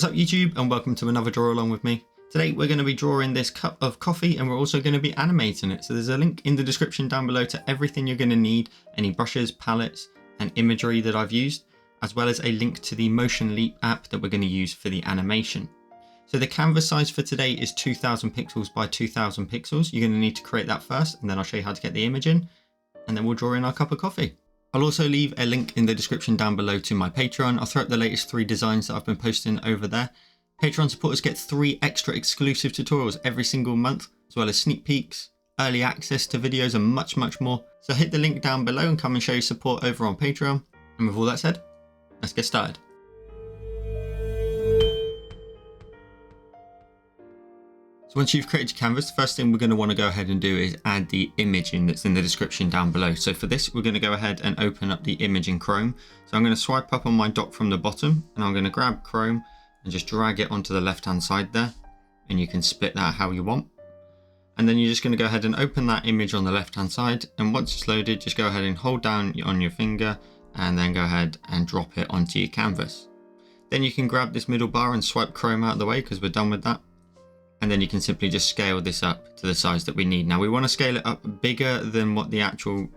What's up YouTube, and welcome to another draw along with me. Today we're going to be drawing this cup of coffee and we're also going to be animating it. So there's a link in the description down below to everything you're going to need, any brushes, palettes and imagery that I've used, as well as a link to the Motion Leap app that we're going to use for the animation. So the canvas size for today is 2000 pixels by 2000 pixels. You're going to need to create that first and then I'll show you how to get the image in and then we'll draw in our cup of coffee. I'll also leave a link in the description down below to my Patreon. I'll throw up the latest 3 designs that I've been posting over there. Patreon supporters get 3 extra exclusive tutorials every single month, as well as sneak peeks, early access to videos and much more. So hit the link down below and come and show your support over on Patreon. And with all that said, let's get started. So once you've created your canvas, the first thing we're going to want to go ahead and do is add the image in that's in the description down below. So for this, we're going to go ahead and open up the image in Chrome. So I'm going to swipe up on my dock from the bottom and I'm going to grab Chrome and just drag it onto the left hand side there. And you can split that how you want. And then you're just going to go ahead and open that image on the left hand side. And once it's loaded, just go ahead and hold down on your finger and then go ahead and drop it onto your canvas. Then you can grab this middle bar and swipe Chrome out of the way because we're done with that. And then you can simply just scale this up to the size that we need. Now we want to scale it up bigger than what the actual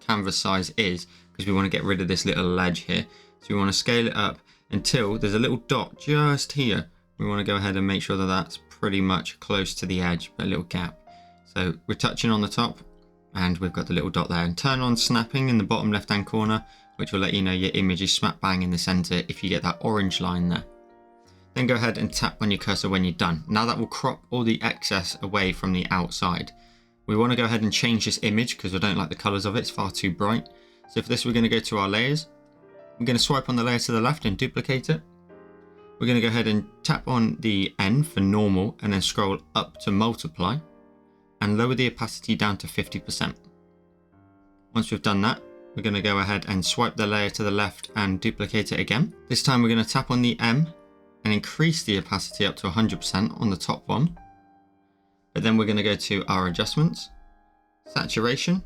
canvas size is because we want to get rid of this little ledge here. So we want to scale it up until there's a little dot just here. We want to go ahead and make sure that that's pretty much close to the edge, a little gap. So we're touching on the top and we've got the little dot there. And turn on snapping in the bottom left hand corner, which will let you know your image is smack bang in the center if you get that orange line there. Then go ahead and tap on your cursor when you're done. Now that will crop all the excess away from the outside. We want to go ahead and change this image because I don't like the colors of it, it's far too bright. So for this we're going to go to our layers. We're going to swipe on the layer to the left and duplicate it. We're going to go ahead and tap on the N for normal and then scroll up to multiply and lower the opacity down to 50%. Once we've done that, we're going to go ahead and swipe the layer to the left and duplicate it again. This time we're going to tap on the M and increase the opacity up to 100% on the top one. But then we're going to go to our adjustments, saturation.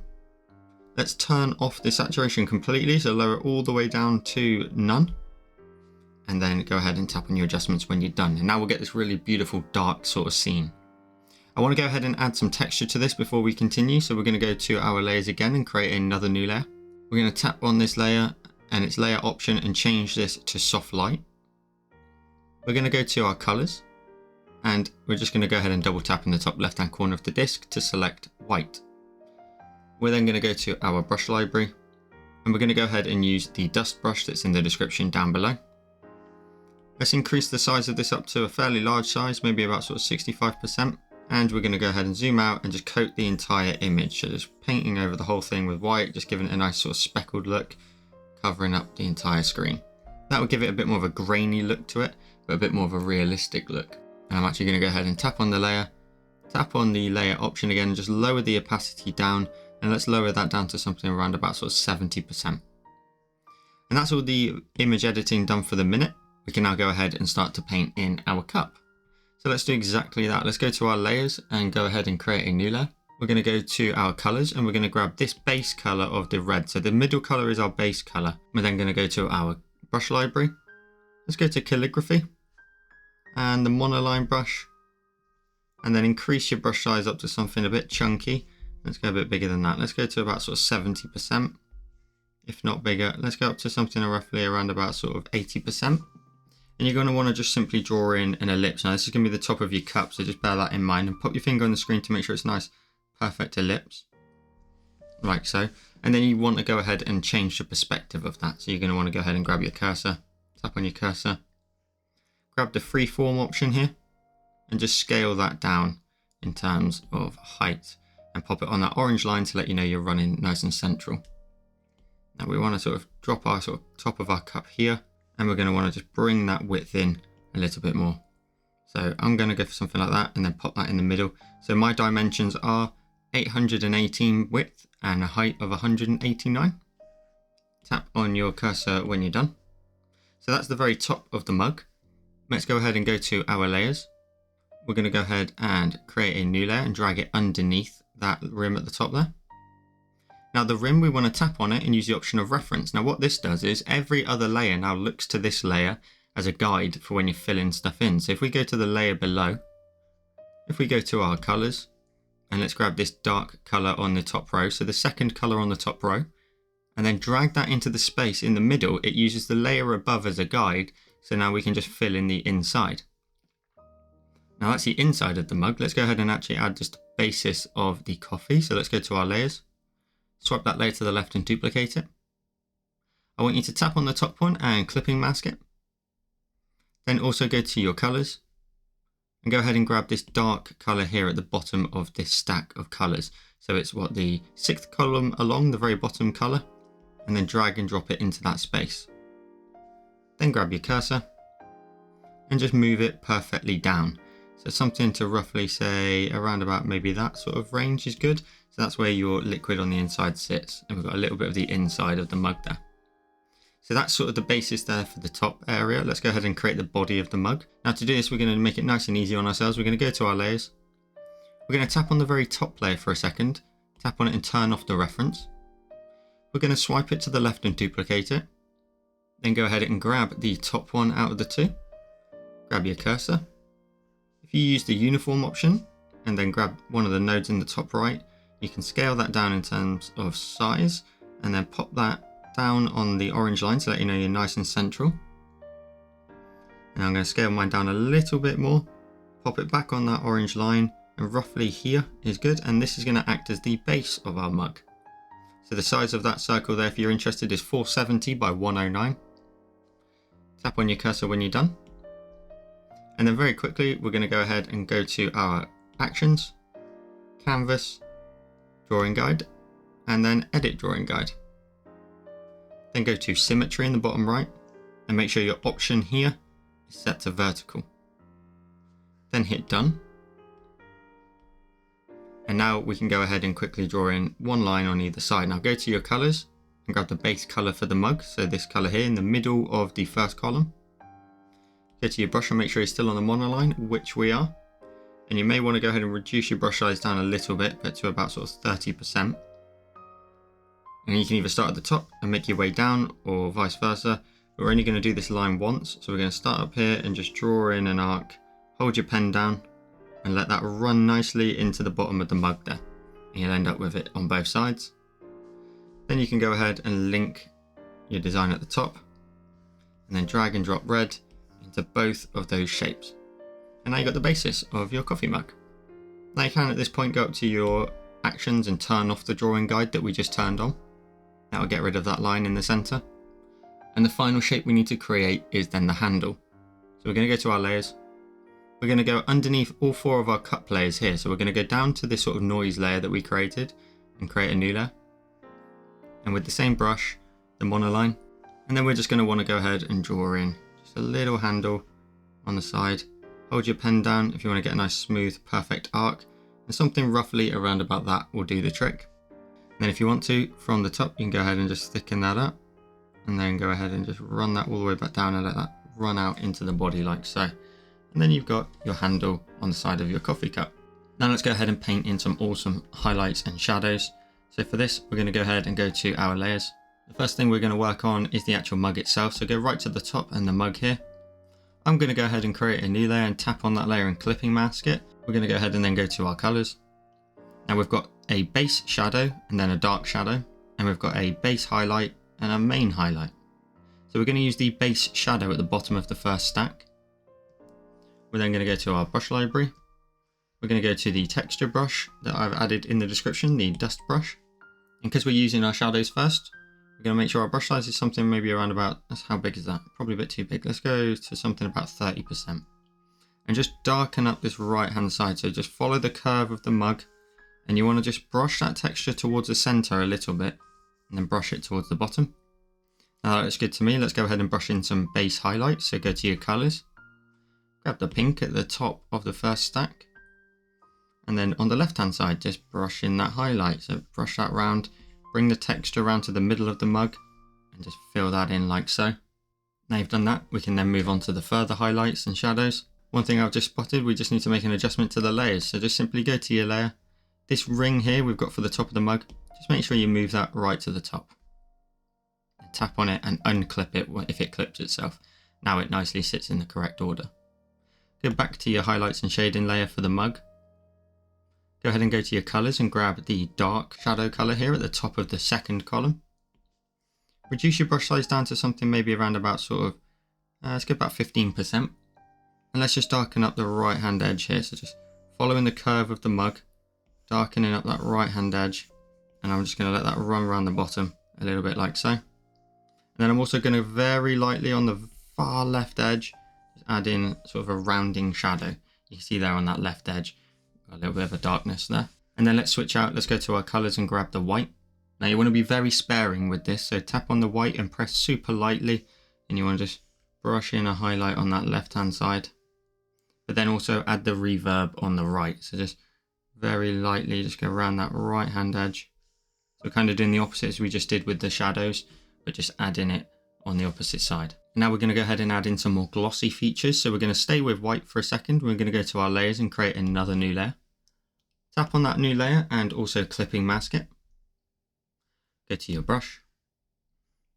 Let's turn off the saturation completely, so lower it all the way down to none. And then go ahead and tap on your adjustments when you're done. And now we'll get this really beautiful dark sort of scene. I want to go ahead and add some texture to this before we continue. So we're going to go to our layers again and create another new layer. We're going to tap on this layer and its layer option and change this to soft light. We're going to go to our colors and we're just going to go ahead and double tap in the top left hand corner of the disk to select white. We're then going to go to our brush library and we're going to go ahead and use the dust brush that's in the description down below. Let's increase the size of this up to a fairly large size, maybe about sort of 65%. And we're going to go ahead and zoom out and just coat the entire image. So just painting over the whole thing with white, just giving it a nice sort of speckled look, covering up the entire screen. That will give it a bit more of a grainy look to it, but a bit more of a realistic look. And I'm actually going to go ahead and tap on the layer, tap on the layer option again, and just lower the opacity down. And let's lower that down to something around about sort of 70%. And that's all the image editing done for the minute. We can now go ahead and start to paint in our cup. So let's do exactly that. Let's go to our layers and go ahead and create a new layer. We're going to go to our colors and we're going to grab this base color of the red. So the middle color is our base color. We're then going to go to our brush library. Let's go to calligraphy and the monoline brush, and then increase your brush size up to something a bit chunky. Let's go a bit bigger than that. Let's go to about sort of 70%, if not bigger. Let's go up to something roughly around about sort of 80%. And you're going to want to just simply draw in an ellipse. Now this is going to be the top of your cup, so just bear that in mind and pop your finger on the screen to make sure it's a nice, perfect ellipse, like so. And then you want to go ahead and change the perspective of that. So you're going to want to go ahead and grab your cursor, tap on your cursor, grab the freeform option here and just scale that down in terms of height and pop it on that orange line to let you know you're running nice and central. Now we want to sort of drop our sort of top of our cup here and we're going to want to just bring that width in a little bit more. So I'm going to go for something like that and then pop that in the middle. So my dimensions are 818 width and a height of 189. Tap on your cursor when you're done. So that's the very top of the mug. Let's go ahead and go to our layers. We're going to go ahead and create a new layer and drag it underneath that rim at the top there. Now the rim, we want to tap on it and use the option of reference. Now what this does is every other layer now looks to this layer as a guide for when you're filling stuff in. So if we go to the layer below, if we go to our colors, and let's grab this dark color on the top row, so the second color on the top row, and then drag that into the space in the middle, it uses the layer above as a guide, so now we can just fill in the inside. Now that's the inside of the mug. Let's go ahead and actually add just the basis of the coffee. So let's go to our layers, swipe that layer to the left and duplicate it. I want you to tap on the top one and clipping mask it. Then also go to your colors and go ahead and grab this dark color here at the bottom of this stack of colors. So it's what, the 6th column along the very bottom color, and then drag and drop it into that space. Then grab your cursor and just move it perfectly down. So something to roughly say around about maybe that sort of range is good. So that's where your liquid on the inside sits. And we've got a little bit of the inside of the mug there. So that's sort of the basis there for the top area. Let's go ahead and create the body of the mug. Now to do this, we're going to make it nice and easy on ourselves. We're going to go to our layers. We're going to tap on the very top layer for a second. Tap on it and turn off the reference. We're going to swipe it to the left and duplicate it. Then go ahead and grab the top one out of the two. Grab your cursor. If you use the uniform option and then grab one of the nodes in the top right, you can scale that down in terms of size and then pop that down on the orange line to let you know you're nice and central. And I'm going to scale mine down a little bit more, pop it back on that orange line, and roughly here is good. And this is going to act as the base of our mug. So the size of that circle there, if you're interested, is 470 by 109. Tap on your cursor when you're done. And then very quickly, we're going to go ahead and go to our actions, canvas, drawing guide, and then edit drawing guide. Then go to symmetry in the bottom right and make sure your option here is set to vertical. Then hit done. And now we can go ahead and quickly draw in one line on either side. Now go to your colors and grab the base color for the mug. So this color here in the middle of the first column. Go to your brush and make sure you're still on the monoline, which we are. And you may want to go ahead and reduce your brush size down a little bit, but to about sort of 30%. And you can either start at the top and make your way down, or vice versa. But we're only going to do this line once. So we're going to start up here and just draw in an arc. Hold your pen down and let that run nicely into the bottom of the mug there. And you'll end up with it on both sides. Then you can go ahead and link your design at the top. And then drag and drop red into both of those shapes. And now you've got the basis of your coffee mug. Now you can at this point go up to your actions and turn off the drawing guide that we just turned on. That will get rid of that line in the center. And the final shape we need to create is then the handle. So we're going to go to our layers. We're going to go underneath all 4 of our cup layers here. So we're going to go down to this sort of noise layer that we created and create a new layer. And with the same brush, the monoline. And then we're just going to want to go ahead and draw in just a little handle on the side. Hold your pen down if you want to get a nice smooth perfect arc, and something roughly around about that will do the trick. And then if you want to, from the top, you can go ahead and just thicken that up, and then go ahead and just run that all the way back down and let that run out into the body like so. And then you've got your handle on the side of your coffee cup. Now let's go ahead and paint in some awesome highlights and shadows. So for this, we're going to go ahead and go to our layers. The first thing we're going to work on is the actual mug itself. So go right to the top and the mug here. I'm going to go ahead and create a new layer and tap on that layer and clipping mask it. We're going to go ahead and then go to our colors. Now we've got a base shadow and then a dark shadow. And we've got a base highlight and a main highlight. So we're going to use the base shadow at the bottom of the first stack. We're then going to go to our brush library. We're going to go to the texture brush that I've added in the description, the dust brush. And because we're using our shadows first, we're going to make sure our brush size is something maybe around about, how big is that? Probably a bit too big. Let's go to something about 30%. And just darken up this right hand side. So just follow the curve of the mug. And you want to just brush that texture towards the center a little bit. And then brush it towards the bottom. Now that looks good to me. Let's go ahead and brush in some base highlights. So go to your colors. Grab the pink at the top of the first stack. And then on the left hand side, just brush in that highlight. So brush that round. Bring the texture around to the middle of the mug and just fill that in like so. Now you've done that, we can then move on to the further highlights and shadows. One thing I've just spotted, we just need to make an adjustment to the layers. So just simply go to your layer. This ring here we've got for the top of the mug, just make sure you move that right to the top. And tap on it and unclip it if it clips itself. Now it nicely sits in the correct order. Go back to your highlights and shading layer for the mug. Go ahead and go to your colors and grab the dark shadow color here at the top of the second column. Reduce your brush size down to something maybe around about sort of, let's go about 15%. And let's just darken up the right hand edge here. So just following the curve of the mug, darkening up that right hand edge. And I'm just going to let that run around the bottom a little bit like so. And then I'm also going to very lightly on the far left edge, just add in sort of a rounding shadow. You can see there on that left edge, got a little bit of a darkness there. And then let's switch out, let's go to our colors and grab the white. Now you want to be very sparing with this, so tap on the white and press super lightly, and you want to just brush in a highlight on that left hand side, but then also add the reverb on the right. So just very lightly just go around that right hand edge. So kind of doing the opposite as we just did with the shadows, but just adding it on the opposite side. Now we're going to go ahead and add in some more glossy features. So we're going to stay with white for a second. We're going to go to our layers and create another new layer. Tap on that new layer and also clipping mask it. Go to your brush.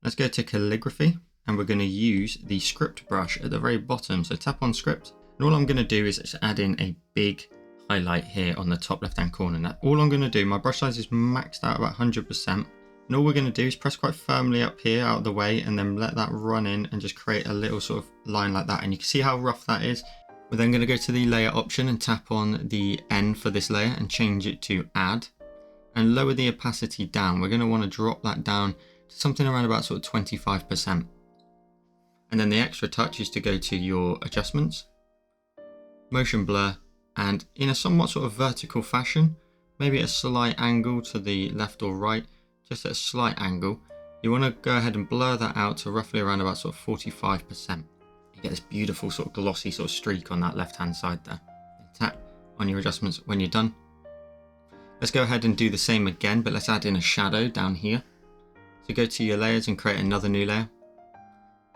Let's go to calligraphy, and we're going to use the script brush at the very bottom. So tap on script, and all I'm going to do is just add in a big highlight here on the top left hand corner. Now all I'm going to do, my brush size is maxed out about 100%, and all we're going to do is press quite firmly up here out of the way and then let that run in and just create a little sort of line like that. And you can see how rough that is. We're then going to go to the layer option and tap on the N for this layer and change it to add, and lower the opacity down. We're going to want to drop that down to something around about sort of 25%. And then the extra touch is to go to your adjustments, motion blur, and in a somewhat sort of vertical fashion, maybe a slight angle to the left or right, just at a slight angle, you want to go ahead and blur that out to roughly around about sort of 45%. You get this beautiful sort of glossy sort of streak on that left hand side there. And tap on your adjustments when you're done. Let's go ahead and do the same again, but let's add in a shadow down here. So go to your layers and create another new layer.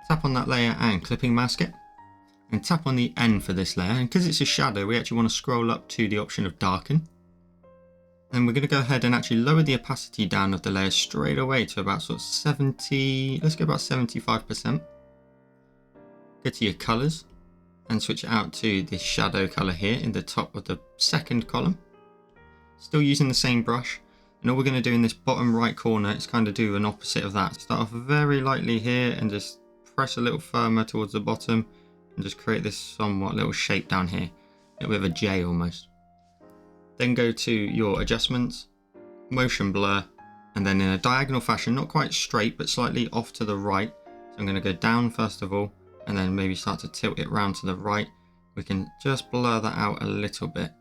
Tap on that layer and clipping mask it. And tap on the N for this layer. And because it's a shadow, we actually want to scroll up to the option of darken. And we're going to go ahead and actually lower the opacity down of the layer straight away to about sort of 70, let's go about 75%. Go to your colors and switch it out to the shadow color here in the top of the second column. Still using the same brush, and all we're going to do in this bottom right corner is kind of do an opposite of that. Start off very lightly here and just press a little firmer towards the bottom and just create this somewhat little shape down here, a little bit of a J almost. Then go to your adjustments, motion blur, and then in a diagonal fashion, not quite straight but slightly off to the right. So I'm going to go down first of all, and then maybe start to tilt it round to the right. We can just blur that out a little bit.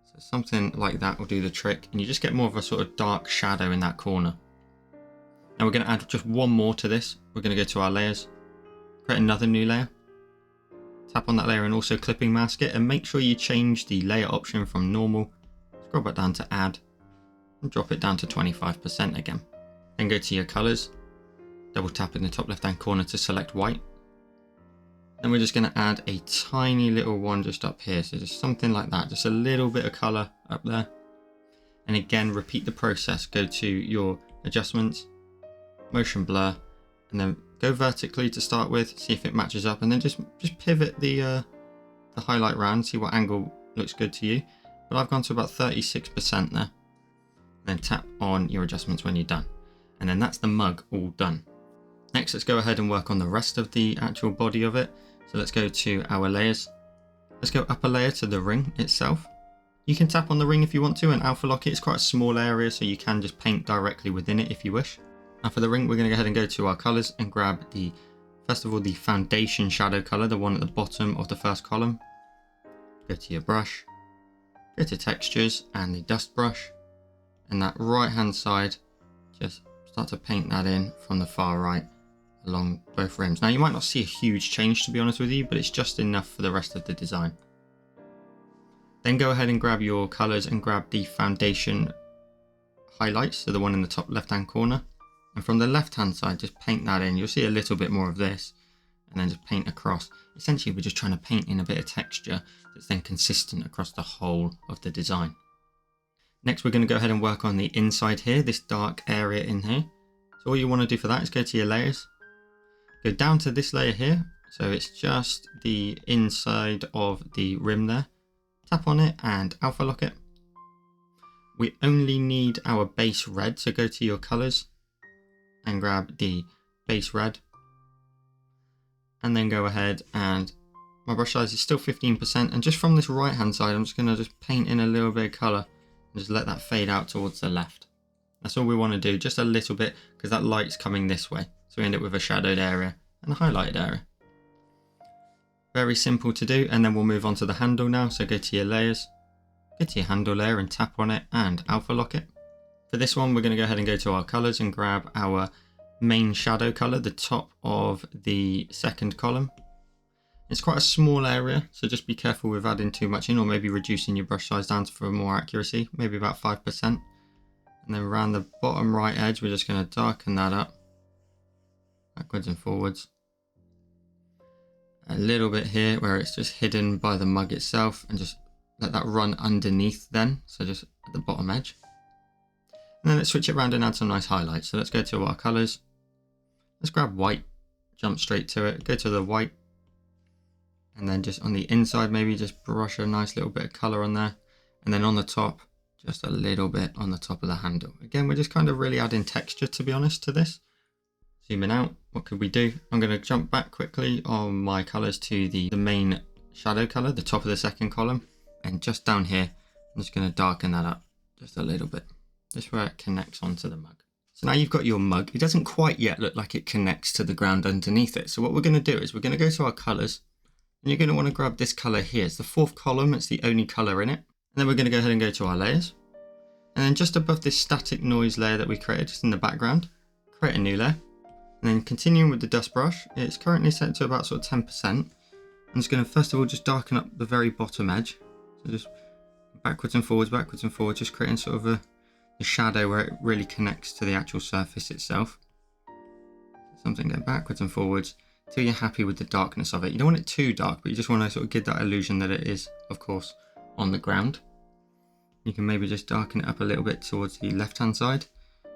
So something like that will do the trick, and you just get more of a sort of dark shadow in that corner. Now we're going to add just one more to this. We're going to go to our layers, create another new layer, tap on that layer and also clipping mask it, and make sure you change the layer option from normal, scroll back down to add, and drop it down to 25% again. Then go to your colors, double tap in the top left hand corner to select white. Then we're just going to add a tiny little one just up here, so just something like that, just a little bit of color up there. And again, repeat the process. Go to your adjustments, motion blur, and then go vertically to start with, see if it matches up, and then just pivot the highlight round, see what angle looks good to you. But I've gone to about 36% there. Then tap on your adjustments when you're done. And then that's the mug all done. Next, let's go ahead and work on the rest of the actual body of it. So let's go to our layers. Let's go up a layer to the ring itself. You can tap on the ring if you want to and alpha lock it. It's quite a small area, so you can just paint directly within it if you wish. Now for the ring, we're going to go ahead and go to our colors and grab first of all, the foundation shadow color, the one at the bottom of the first column. Go to your brush, go to textures and the dust brush, and that right hand side, just start to paint that in from the far right along both rims. Now you might not see a huge change, to be honest with you, but it's just enough for the rest of the design. Then go ahead and grab your colors and grab the foundation highlights, so the one in the top left hand corner, and from the left hand side just paint that in. You'll see a little bit more of this, and then just paint across. Essentially we're just trying to paint in a bit of texture that's then consistent across the whole of the design. Next we're going to go ahead and work on the inside here, this dark area in here. So all you want to do for that is go to your layers, go down to this layer here, So it's just the inside of the rim there. Tap on it and alpha lock it. We only need our base red, so go to your colors and grab the base red. And then go ahead, and my brush size is still 15%, and just from this right hand side I'm just going to just paint in a little bit of colour and just let that fade out towards the left. That's all we want to do, just a little bit, because that light's coming this way, so we end up with a shadowed area and a highlighted area. Very simple to do, and then we'll move on to the handle now. So go to your layers, go to your handle layer and tap on it and alpha lock it. For this one we're going to go ahead and go to our colours and grab our main shadow colour, the top of the second column. It's quite a small area, so just be careful with adding too much in, or maybe reducing your brush size down for more accuracy, maybe about 5%. And then around the bottom right edge we're just going to darken that up, backwards and forwards. A little bit here where it's just hidden by the mug itself, and just let that run underneath then, so just at the bottom edge. And then let's switch it around and add some nice highlights. So let's go to our colours. Let's grab white, jump straight to it, go to the white, and then just on the inside maybe just brush a nice little bit of colour on there, and then on the top just a little bit on the top of the handle. Again, we're just kind of really adding texture, to be honest, to this. Zooming out, what could we do? I'm going to jump back quickly on my colours to the main shadow colour, the top of the second column, and just down here I'm just going to darken that up just a little bit, just where it connects onto the mug. So now you've got your mug. It doesn't quite yet look like it connects to the ground underneath it. So what we're going to do is we're going to go to our colours, and you're going to want to grab this colour here. It's the fourth column, it's the only colour in it. And then we're going to go ahead and go to our layers. And then just above this static noise layer that we created just in the background, create a new layer. And then continuing with the dust brush, it's currently set to about sort of 10%. I'm just going to first of all just darken up the very bottom edge. So just backwards and forwards, just creating sort of a shadow where it really connects to the actual surface itself. Something going backwards and forwards till you're happy with the darkness of it. You don't want it too dark, but you just want to sort of give that illusion that it is, of course, on the ground. You can maybe just darken it up a little bit towards the left hand side,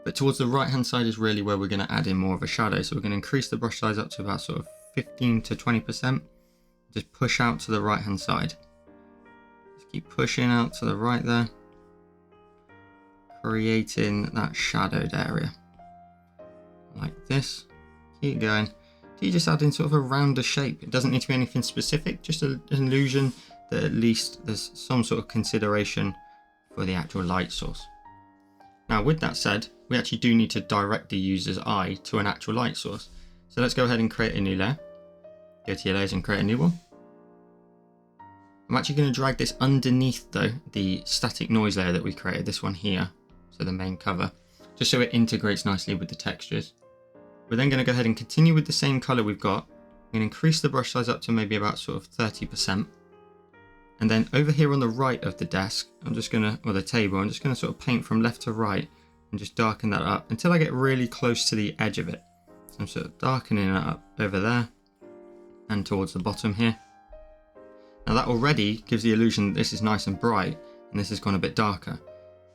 but towards the right hand side is really where we're going to add in more of a shadow. So we're going to increase the brush size up to about sort of 15 to 20%. Just push out to the right hand side. Just keep pushing out to the right there, creating that shadowed area like this. Keep going. You just add in sort of a rounder shape. It doesn't need to be anything specific, just an illusion that at least there's some sort of consideration for the actual light source. Now with that said, we actually do need to direct the user's eye to an actual light source. So let's go ahead and create a new layer. Go to your layers and create a new one. I'm actually going to drag this underneath though, the static noise layer that we created, this one here, so the main cover, just so it integrates nicely with the textures. We're then going to go ahead and continue with the same colour we've got. I'm going to increase the brush size up to maybe about sort of 30%. And then over here on the right of the desk, I'm just going to, or the table, I'm just going to sort of paint from left to right and just darken that up until I get really close to the edge of it. So I'm sort of darkening it up over there and towards the bottom here. Now that already gives the illusion that this is nice and bright and this has gone a bit darker.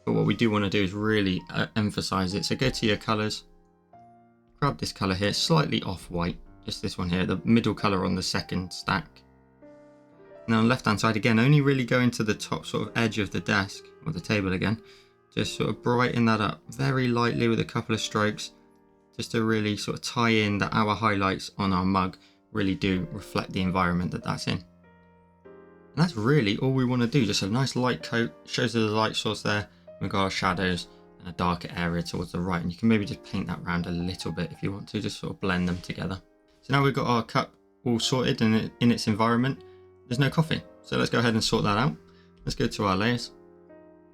But what we do want to do is really emphasize it. So go to your colours. Grab this colour here, slightly off-white, just this one here, the middle colour on the second stack. Now on the left hand side again, only really go into the top sort of edge of the desk, or the table again, just sort of brighten that up very lightly with a couple of strokes, just to really sort of tie in that our highlights on our mug really do reflect the environment that that's in. And that's really all we want to do, just a nice light coat, shows the light source there, we've got our shadows, and a darker area towards the right, and you can maybe just paint that round a little bit if you want to, just sort of blend them together. So now we've got our cup all sorted and in its environment. There's no coffee, so let's go ahead and sort that out. Let's go to our layers.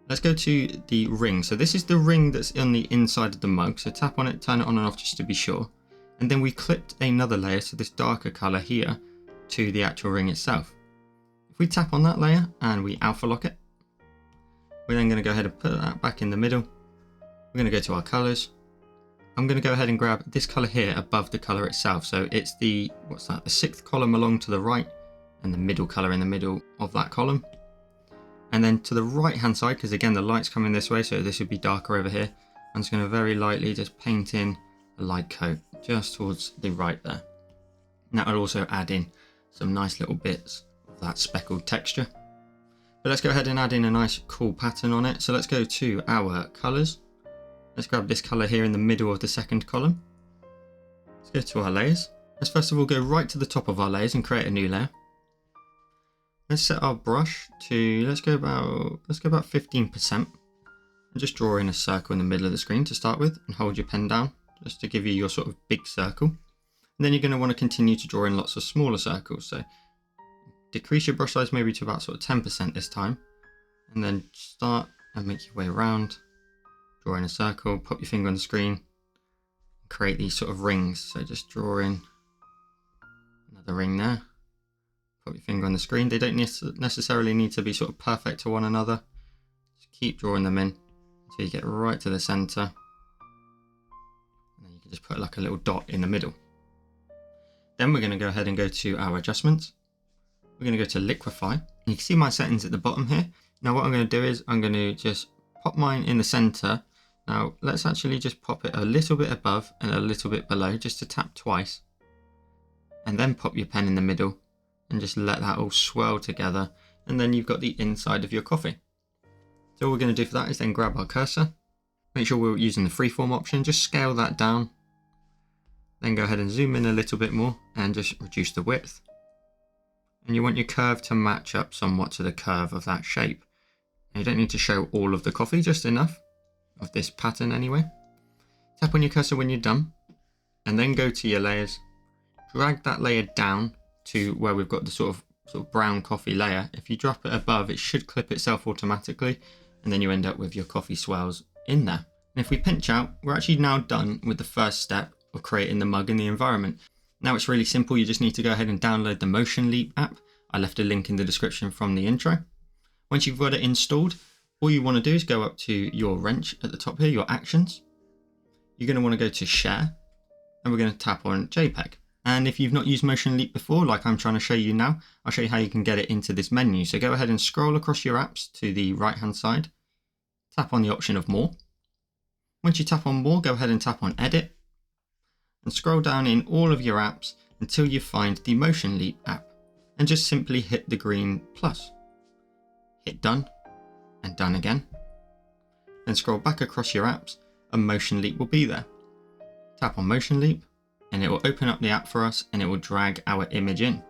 Let's go to the ring. So this is the ring that's on the inside of the mug, so tap on it, turn it on and off just to be sure. And then we clipped another layer, so this darker colour here, to the actual ring itself. If we tap on that layer and we alpha lock it, we're then going to go ahead and put that back in the middle. We're going to go to our colours. I'm going to go ahead and grab this colour here above the colour itself. So it's the, what's that, the sixth column along to the right and the middle colour in the middle of that column. And then to the right hand side, because again the light's coming this way, so this would be darker over here. I'm just going to very lightly just paint in a light coat just towards the right there. And that will also add in some nice little bits of that speckled texture. But let's go ahead and add in a nice cool pattern on it. So let's go to our colors. Let's grab this color here in the middle of the second column. Let's go to our layers. Let's first of all go right to the top of our layers and create a new layer. Let's set our brush to, let's go about 15%, and just draw in a circle in the middle of the screen to start with, and hold your pen down just to give you your sort of big circle. And then you're going to want to continue to draw in lots of smaller circles. So decrease your brush size maybe to about sort of 10% this time, and then start and make your way around, draw in a circle, pop your finger on the screen, and create these sort of rings. So just draw in another ring there. Put your finger on the screen. They don't necessarily need to be sort of perfect to one another. Just keep drawing them in until you get right to the center. And then you can just put like a little dot in the middle. Then we're going to go ahead and go to our adjustments. We're going to go to liquify. You can see my settings at the bottom here. Now what I'm going to do is I'm going to just pop mine in the center. Now let's actually just pop it a little bit above and a little bit below, just to tap twice. And then pop your pen in the middle. And just let that all swirl together, and then you've got the inside of your coffee. So all we're going to do for that is then grab our cursor, make sure we're using the freeform option, just scale that down, then go ahead and zoom in a little bit more and just reduce the width. And you want your curve to match up somewhat to the curve of that shape. And you don't need to show all of the coffee, just enough of this pattern anyway. Tap on your cursor when you're done, and then go to your layers, drag that layer down to where we've got the sort of brown coffee layer. If you drop it above, it should clip itself automatically, and then you end up with your coffee swirls in there. And if we pinch out, we're actually now done with the first step of creating the mug in the environment. Now it's really simple. You just need to go ahead and download the Motion Leap app. I left a link in the description from the intro. Once you've got it installed, all you want to do is go up to your wrench at the top here, your actions. You're going to want to go to share, and we're going to tap on JPEG. And if you've not used Motion Leap before, like I'm trying to show you now, I'll show you how you can get it into this menu. So go ahead and scroll across your apps to the right hand side, tap on the option of more. Once you tap on more, go ahead and tap on edit, and scroll down in all of your apps until you find the Motion Leap app, and just simply hit the green plus. Hit done, and done again. Then scroll back across your apps, and Motion Leap will be there. Tap on Motion Leap, and it will open up the app for us, and it will drag our image in.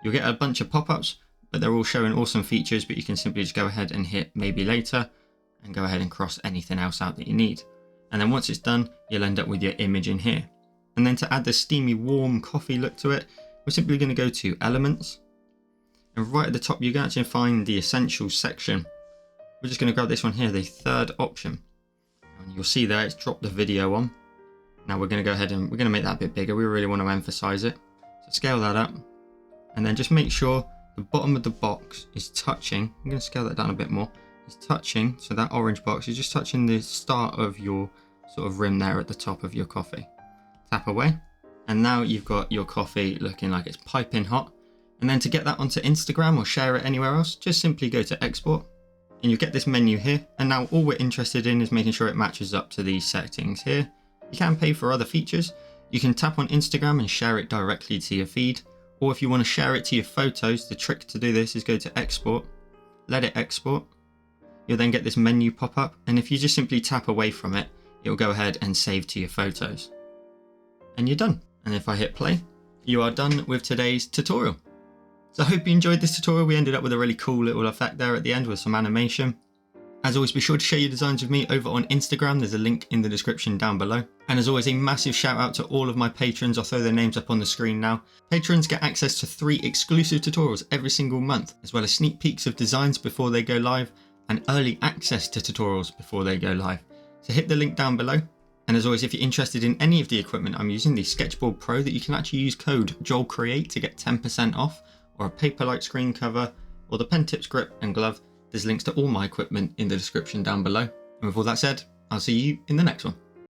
You'll get a bunch of pop-ups, but they're all showing awesome features, but you can simply just go ahead and hit maybe later and go ahead and cross anything else out that you need. And then once it's done, you'll end up with your image in here. And then to add the steamy, warm coffee look to it, we're simply going to go to Elements, and right at the top, you can actually find the Essentials section. We're just going to grab this one here, the third option. And you'll see there, it's dropped the video on. Now we're going to go ahead and we're going to make that a bit bigger. We really want to emphasize it. So scale that up, and then just make sure the bottom of the box is touching. I'm going to scale that down a bit more. It's touching, so that orange box is just touching the start of your sort of rim there at the top of your coffee. Tap away, and now you've got your coffee looking like it's piping hot. And then to get that onto Instagram or share it anywhere else, just simply go to export, and you get this menu here. And now all we're interested in is making sure it matches up to these settings here. You can pay for other features. You can tap on Instagram and share it directly to your feed. Or if you want to share it to your photos, the trick to do this is go to export, let it export. You'll then get this menu pop up, and if you just simply tap away from it, it'll go ahead and save to your photos. And you're done. And if I hit play, you are done with today's tutorial. So I hope you enjoyed this tutorial. We ended up with a really cool little effect there at the end with some animation. As always, be sure to share your designs with me over on Instagram. There's a link in the description down below. And as always, a massive shout out to all of my patrons. I'll throw their names up on the screen now. Patrons get access to 3 exclusive tutorials every single month, as well as sneak peeks of designs before they go live and early access to tutorials before they go live. So hit the link down below. And as always, if you're interested in any of the equipment I'm using, the Sketchboard Pro that you can actually use code JOELCREATE to get 10% off, or a Paperlike screen cover, or the pen tips grip and glove, there's links to all my equipment in the description down below. And with all that said, I'll see you in the next one.